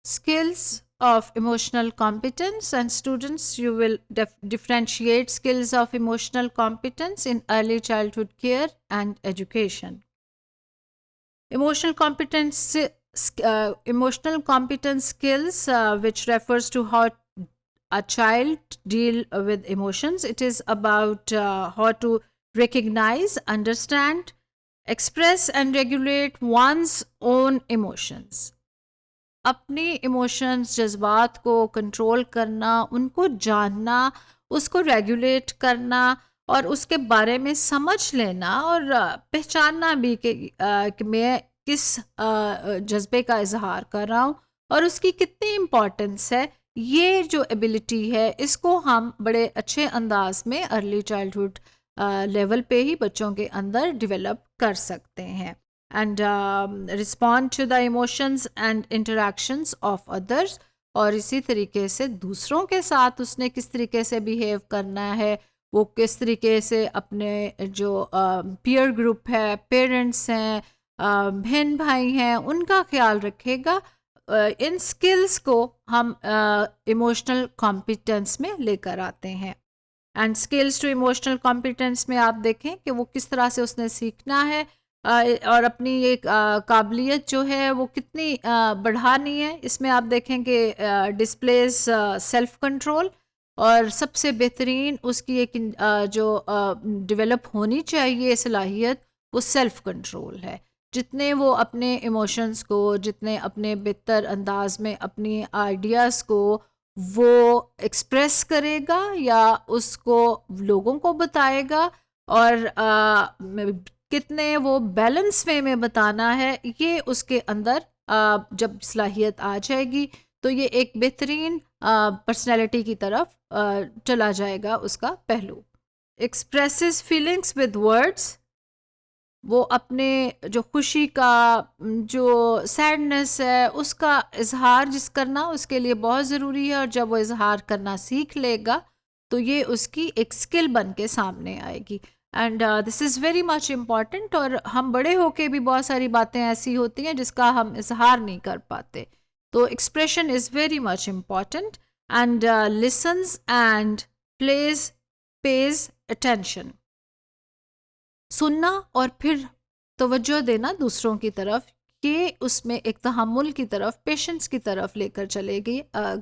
skills of emotional competence, and students, you will differentiate skills of emotional competence in early childhood care and education. Emotional competence skills, which refers to how a child deal with emotions. It is about how to recognize, understand, express and regulate one's own emotions. اپنے emotions, جذبات کو control کرنا، ان کو جاننا، اس کو regulate کرنا اور اس کے بارے میں سمجھ لینا اور پہچاننا بھی کہ میں کس جذبے کا اظہار کر رہا ہوں اور اس کی کتنی امپورٹنس ہے. یہ جو ایبلٹی ہے اس کو ہم بڑے اچھے انداز میں ارلی چائلڈہڈ لیول پہ ہی بچوں کے اندر ڈیولپ کر سکتے ہیں. And respond to the emotions and interactions of others. اور اسی طریقے سے دوسروں کے ساتھ اس نے کس طریقے سے بیہیو کرنا ہے، وہ کس طریقے سے اپنے جو پیئر گروپ ہے، پیرنٹس ہیں، بہن بھائی ہیں، ان کا خیال رکھے گا. ان سکلز کو ہم ایموشنل کمپیٹنس میں لے کر آتے ہیں. And skills to emotional competence میں آپ دیکھیں کہ وہ کس طرح سے اس نے سیکھنا ہے اور اپنی ایک قابلیت جو ہے وہ کتنی بڑھانی ہے. اس میں آپ دیکھیں کہ ڈسپلیز سیلف کنٹرول، اور سب سے بہترین اس کی ایک جو ڈیولپ ہونی چاہیے صلاحیت، وہ سیلف کنٹرول ہے. جتنے وہ اپنے ایموشنز کو، جتنے اپنے بہتر انداز میں اپنی آئیڈیاز کو وہ ایکسپریس کرے گا یا اس کو لوگوں کو بتائے گا، اور کتنے وہ بیلنس وے میں بتانا ہے، یہ اس کے اندر جب صلاحیت آ جائے گی تو یہ ایک بہترین پرسنالٹی کی طرف چلا جائے گا اس کا پہلو. ایکسپریسز فیلنگس ود ورڈس، وہ اپنے جو خوشی کا، جو سیڈنس ہے، اس کا اظہار جس کرنا اس کے لیے بہت ضروری ہے، اور جب وہ اظہار کرنا سیکھ لے گا تو یہ اس کی ایک اسکل بن کے سامنے آئے گی. And this is very much important. اور ہم بڑے ہو کے بھی بہت ساری باتیں ایسی ہوتی ہیں جس کا ہم اظہار نہیں کر پاتے، تو expression is very much important. And listens and pays attention, سننا اور پھر توجہ دینا دوسروں کی طرف، یہ اس میں ایک تحمل کی طرف، پیشنس کی طرف لے کر چلے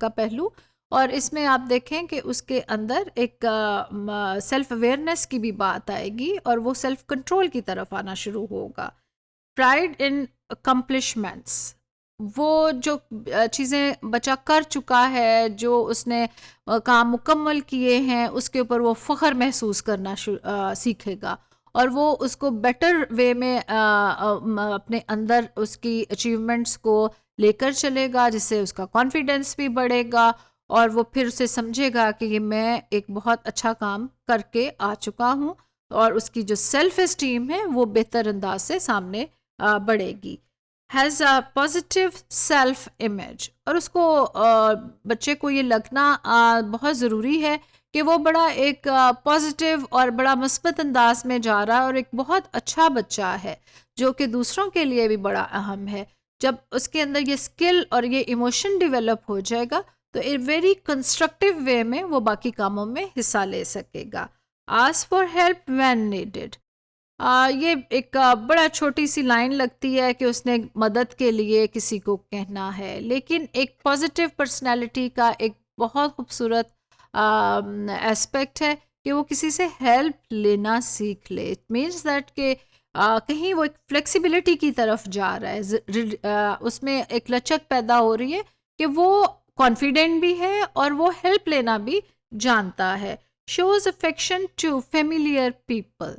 گا پہلو. اور اس میں آپ دیکھیں کہ اس کے اندر ایک سیلف اویئرنیس کی بھی بات آئے گی اور وہ سیلف کنٹرول کی طرف آنا شروع ہوگا. پرائڈ ان اکمپلشمنٹس، وہ جو چیزیں بچہ کر چکا ہے، جو اس نے کام مکمل کیے ہیں، اس کے اوپر وہ فخر محسوس کرنا سیکھے گا، اور وہ اس کو بیٹر وے میں اپنے اندر اس کی اچیومنٹس کو لے کر چلے گا، جس سے اس کا کانفیڈنس بھی بڑھے گا، اور وہ پھر اسے سمجھے گا کہ یہ میں ایک بہت اچھا کام کر کے آ چکا ہوں، اور اس کی جو سیلف اسٹیم ہے وہ بہتر انداز سے سامنے بڑھے گی. Has a positive self image, اور اس کو بچے کو یہ لگنا بہت ضروری ہے کہ وہ بڑا ایک پازیٹیو اور بڑا مثبت انداز میں جا رہا ہے اور ایک بہت اچھا بچہ ہے جو کہ دوسروں کے لیے بھی بڑا اہم ہے. جب اس کے اندر یہ اسکل اور یہ ایموشن ڈیولپ ہو جائے گا تو ایک ویری کنسٹرکٹیو وے میں وہ باقی کاموں میں حصہ لے سکے گا. Ask for help when needed, یہ ایک بڑا چھوٹی سی لائن لگتی ہے کہ اس نے مدد کے لیے کسی کو کہنا ہے، لیکن ایک پازیٹیو پرسنالٹی کا ایک بہت خوبصورت ایسپیکٹ ہے کہ وہ کسی سے ہیلپ لینا سیکھ لے. اٹ مینس دیٹ کہ کہیں وہ ایک فلیکسیبلٹی کی طرف جا رہا ہے، اس میں ایک لچک پیدا ہو رہی ہے کہ وہ کانفیڈنٹ بھی ہے اور وہ ہیلپ لینا بھی جانتا ہے. Shows affection to familiar people,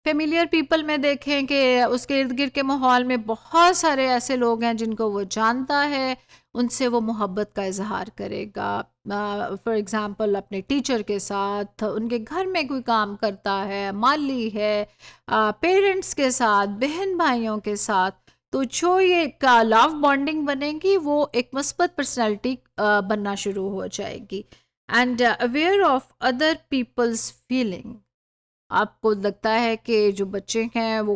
familiar people میں دیکھیں کہ اس کے ارد گرد کے ماحول میں بہت سارے ایسے لوگ ہیں جن کو وہ جانتا ہے، ان سے وہ محبت کا اظہار کرے گا. فار ایگزامپل اپنے ٹیچر کے ساتھ، ان کے گھر میں کوئی کام کرتا ہے، مالی ہے، پیرنٹس کے ساتھ، بہن بھائیوں کے ساتھ، تو جو یہ ایک لو بانڈنگ بنے گی وہ ایک مثبت پرسنالٹی بننا شروع ہو جائے گی. And aware of other peoples feeling, آپ کو لگتا ہے کہ جو بچے ہیں وہ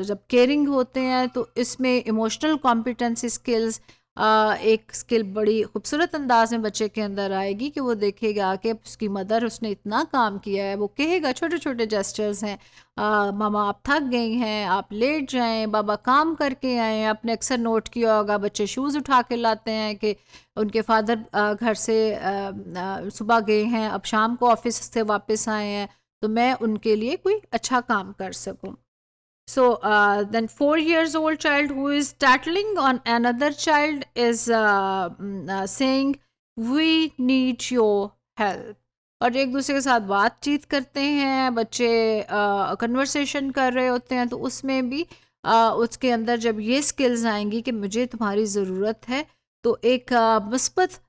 جب کیئرنگ ہوتے ہیں تو اس میں ایموشنل کمپیٹنسی اسکلز ایک اسکل بڑی خوبصورت انداز میں بچے کے اندر آئے گی کہ وہ دیکھے گا کہ اس کی مدر اس نے اتنا کام کیا ہے. وہ کہے گا چھوٹے چھوٹے جیسچرز ہیں, ماما آپ تھک گئی ہیں, آپ لیٹ جائیں, بابا کام کر کے آئیں. آپ نے اکثر نوٹ کیا ہوگا بچے شوز اٹھا کے لاتے ہیں کہ ان کے فادر گھر سے صبح گئے ہیں, اب شام کو آفس سے واپس آئے ہیں, تو میں ان کے لیے کوئی اچھا کام کر سکوں. So then 4 years old child who is tattling on another child is saying we need your help. اور ایک دوسرے کے ساتھ بات چیت کرتے ہیں, بچے کنورسیشن کر رہے ہوتے ہیں, تو اس میں بھی اس کے اندر جب یہ سکلز آئیں گی کہ مجھے تمہاری ضرورت ہے, تو ایک مثبت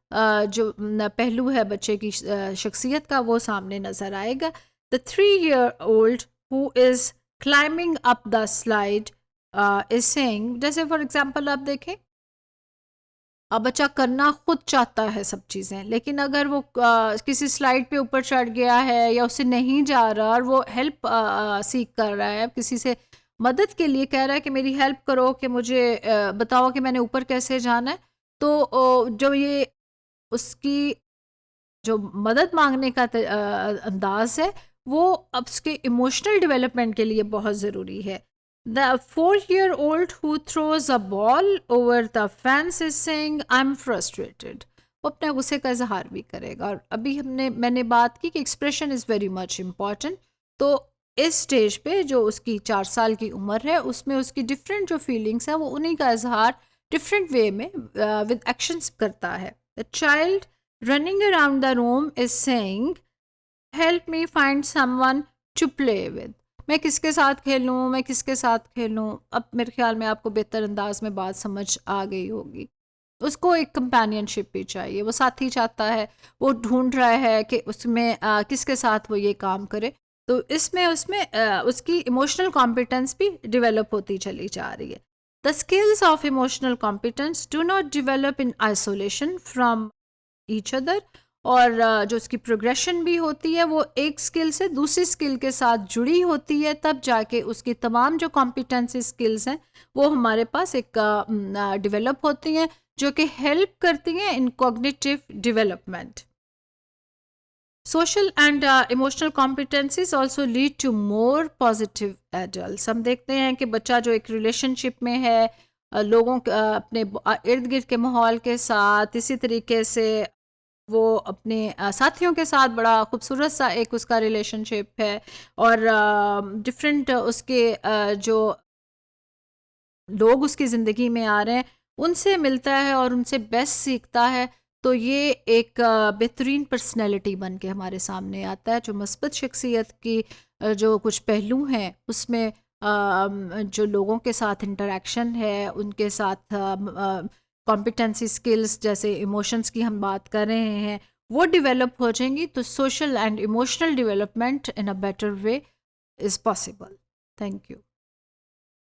جو پہلو ہے بچے کی شخصیت کا وہ سامنے نظر آئے گا. The 3-year-old who is climbing up the slide is saying, جیسے فار ایگزامپل آپ دیکھیں, اب بچہ کرنا خود چاہتا ہے سب چیزیں, لیکن اگر وہ کسی سلائڈ پہ اوپر چڑھ گیا ہے یا اسے نہیں جا رہا اور وہ ہیلپ سیکھ کر رہا ہے, کسی سے مدد کے لیے کہہ رہا ہے کہ میری ہیلپ کرو, کہ مجھے بتاؤ کہ میں نے اوپر کیسے جانا ہے, تو جو یہ اس کی جو مدد مانگنے کا انداز ہے وہ اب اس کے ایموشنل ڈیولپمنٹ کے لیے بہت ضروری ہے. The 4-year-old who throws a ball over the fence is saying I'm frustrated. وہ اپنے غصے کا اظہار بھی کرے گا. اور ابھی میں نے بات کی کہ expression is very much important. تو اس سٹیج پہ جو اس کی 4 سال کی عمر ہے, اس میں اس کی ڈفرینٹ جو فیلنگس ہیں وہ انہی کا اظہار ڈفرینٹ وے میں ود ایکشنز کرتا ہے. The child running around the room is saying help me find someone to play with. میں کس کے ساتھ کھیلوں, میں کس کے ساتھ کھیلوں. اب میرے خیال میں آپ کو بہتر انداز میں بات سمجھ آ گئی ہوگی. اس کو ایک کمپینین شپ بھی چاہیے, وہ ساتھی چاہتا ہے, وہ ڈھونڈ رہا ہے کہ اس میں کس کے ساتھ وہ یہ کام کرے. تو اس میں اس کی ایموشنل کمپیٹنس بھی ڈیولپ ہوتی چلی جا رہی ہے. The skills of emotional competence do not develop in isolation from each other. اور جو اس کی پروگریشن بھی ہوتی ہے وہ ایک سکل سے دوسری سکل کے ساتھ جڑی ہوتی ہے, تب جا کے اس کی تمام جو کمپیٹنسی سکلز ہیں وہ ہمارے پاس ایک ڈیولپ ہوتی ہیں, جو کہ ہیلپ کرتی ہیں in cognitive development. Social and emotional competencies also lead to more positive adults. ہم دیکھتے ہیں کہ بچہ جو ایک ریلیشن شپ میں ہے, لوگوں اپنے ارد گرد کے ماحول کے ساتھ, اسی طریقے سے وہ اپنے ساتھیوں کے ساتھ بڑا خوبصورت سا ایک اس کا ریلیشن شپ ہے, اور ڈفرینٹ اس کے جو لوگ اس کی زندگی میں آ رہے ہیں ان سے ملتا ہے اور ان سے بیسٹ سیکھتا ہے, تو یہ ایک بہترین پرسنالٹی بن کے ہمارے سامنے آتا ہے. جو مثبت شخصیت کی جو کچھ پہلو ہیں اس میں جو لوگوں کے ساتھ انٹریکشن ہے, ان کے ساتھ کمپیٹنسی سکلز جیسے ایموشنز کی ہم بات کر رہے ہیں, وہ ڈیولپ ہو جائیں گی, تو social and emotional development in a better way is possible. Thank you.